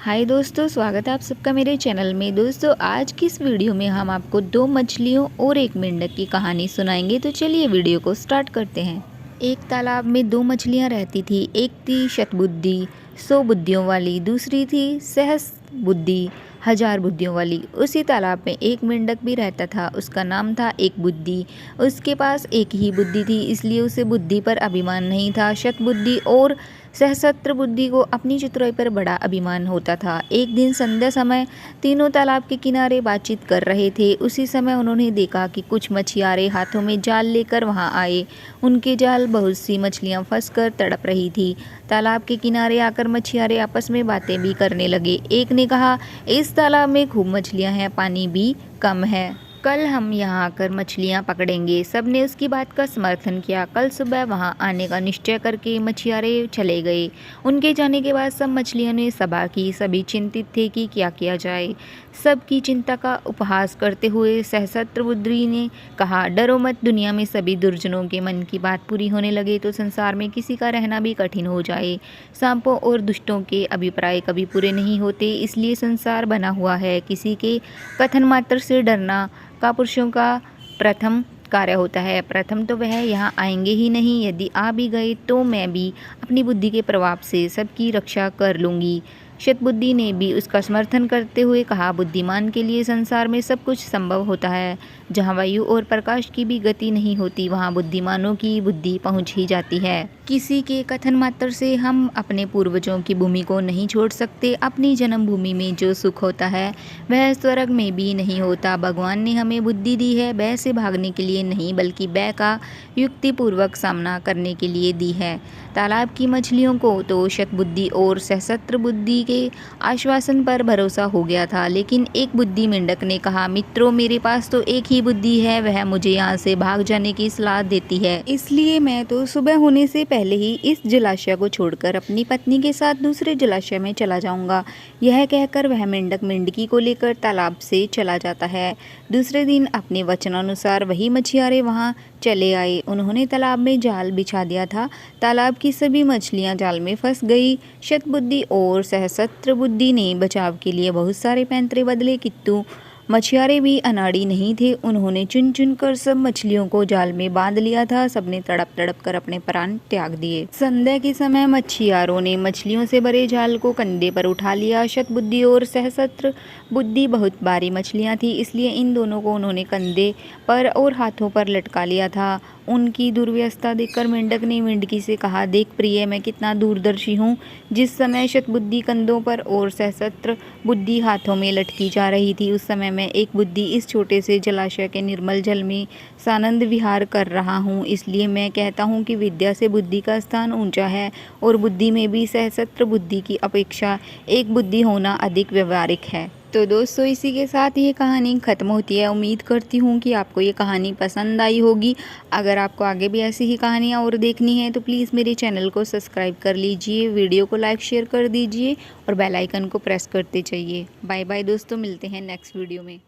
हाय दोस्तों, स्वागत है आप सबका मेरे चैनल में। दोस्तों, आज की इस वीडियो में हम आपको दो मछलियों और एक मेंढक की कहानी सुनाएंगे। तो चलिए वीडियो को स्टार्ट करते हैं। एक तालाब में दो मछलियां रहती थी। एक थी शतबुद्धि, 100 बुद्धियों वाली। दूसरी थी सहस्त्र बुद्धि, 1000 बुद्धियों वाली। उसी तालाब में एक मेंढक भी रहता था। उसका नाम था एक बुद्धि। उसके पास एक ही बुद्धि थी, इसलिए उसे बुद्धि पर अभिमान नहीं था। शतबुद्धि और सहस्त्र बुद्धि को अपनी चतुराई पर बड़ा अभिमान होता था। एक दिन संध्या समय तीनों तालाब के किनारे बातचीत कर रहे थे। उसी समय उन्होंने देखा कि कुछ मछियारे हाथों में जाल लेकर वहां आए। उनके जाल बहुत सी मछलियां फंसकर तड़प रही थी। तालाब के किनारे आकर मछियारे आपस में बातें भी करने लगे। एक ने कहा, इस तालाब में खूब मछलियां हैं, पानी भी कम है। कल हम यहाँ आकर मछलियाँ पकड़ेंगे। सबने उसकी बात का समर्थन किया। कल सुबह वहाँ आने का निश्चय करके मछियारे चले गए। उनके जाने के बाद सब मछलियों ने सभा की। सभी चिंतित थे कि क्या किया जाए। सबकी चिंता का उपहास करते हुए सहस्त्र बुद्धि ने कहा, डरो मत। दुनिया में सभी दुर्जनों के मन की बात पूरी होने लगे तो संसार में किसी का रहना भी कठिन हो जाए। सांपों और दुष्टों के अभिप्राय कभी पूरे नहीं होते, इसलिए संसार बना हुआ है। किसी के कथन मात्र से डरना का पुरुषों का प्रथम कार्य होता है। प्रथम तो वह यहाँ आएंगे ही नहीं। यदि आ भी गए तो मैं भी अपनी बुद्धि के प्रभाव से सबकी रक्षा कर लूँगी। शतबुद्धि ने भी उसका समर्थन करते हुए कहा, बुद्धिमान के लिए संसार में सब कुछ संभव होता है। जहाँ वायु और प्रकाश की भी गति नहीं होती, वहाँ बुद्धिमानों की बुद्धि पहुँच ही जाती है। किसी के कथन मात्र से हम अपने पूर्वजों की भूमि को नहीं छोड़ सकते। अपनी जन्मभूमि में जो सुख होता है वह स्वर्ग में भी नहीं होता। भगवान ने हमें बुद्धि दी है, भय से भागने के लिए नहीं, बल्कि भय का युक्तिपूर्वक सामना करने के लिए दी है। तालाब की मछलियों को तो शतबुद्धि और सहस्त्र बुद्धि के आश्वासन पर भरोसा हो गया था, लेकिन एक बुद्धि मेंढक ने कहा, मित्रों, मेरे पास तो एक ही बुद्धि है। वह मुझे यहाँ से भाग जाने की सलाह देती है। इसलिए मैं तो सुबह होने से पहले ही इस जलाशय को छोड़कर अपनी पत्नी के साथ दूसरे जलाशय में चला जाऊंगा। यह कहकर वह मेंढक मेंढकी को लेकर तालाब से चला जाता है। दूसरे दिन अपने वचनानुसार वही मछियारे वहां चले आए। उन्होंने तालाब में जाल बिछा दिया था। तालाब की सभी मछलियां जाल में फंस गई। शतबुद्धि और सहस्त्र बुद्धि ने बचाव के लिए बहुत सारे पैंतरे बदले, किंतु मछियारे भी अनाड़ी नहीं थे। उन्होंने चुन चुन कर सब मछलियों को जाल में बांध लिया था। सबने तड़प तड़प कर अपने प्राण त्याग दिए। संध्या के समय मछियारों ने मछलियों से भरे जाल को कंधे पर उठा लिया। शतबुद्धि और सहस्त्र बुद्धि बहुत भारी मछलियां थी, इसलिए इन दोनों को उन्होंने कंधे पर और हाथों पर लटका लिया था। उनकी दुर्व्यवस्था देखकर मेंढक ने मेंढकी से कहा, देख प्रिय, मैं कितना दूरदर्शी हूँ। जिस समय शतबुद्धि कंधों पर और सहस्त्र बुद्धि हाथों में लटकी जा रही थी, उस समय मैं एक बुद्धि इस छोटे से जलाशय के निर्मल जल में सानंद विहार कर रहा हूँ। इसलिए मैं कहता हूँ कि विद्या से बुद्धि का स्थान ऊंचा है और बुद्धि में भी सहस्त्र बुद्धि की अपेक्षा एक बुद्धि होना अधिक व्यवहारिक है। तो दोस्तों, इसी के साथ ये कहानी ख़त्म होती है। उम्मीद करती हूँ कि आपको ये कहानी पसंद आई होगी। अगर आपको आगे भी ऐसी ही कहानियाँ और देखनी है तो प्लीज़ मेरे चैनल को सब्सक्राइब कर लीजिए, वीडियो को लाइक शेयर कर दीजिए और बेल आइकन को प्रेस करते जाइए। बाय बाय दोस्तों, मिलते हैं नेक्स्ट वीडियो में।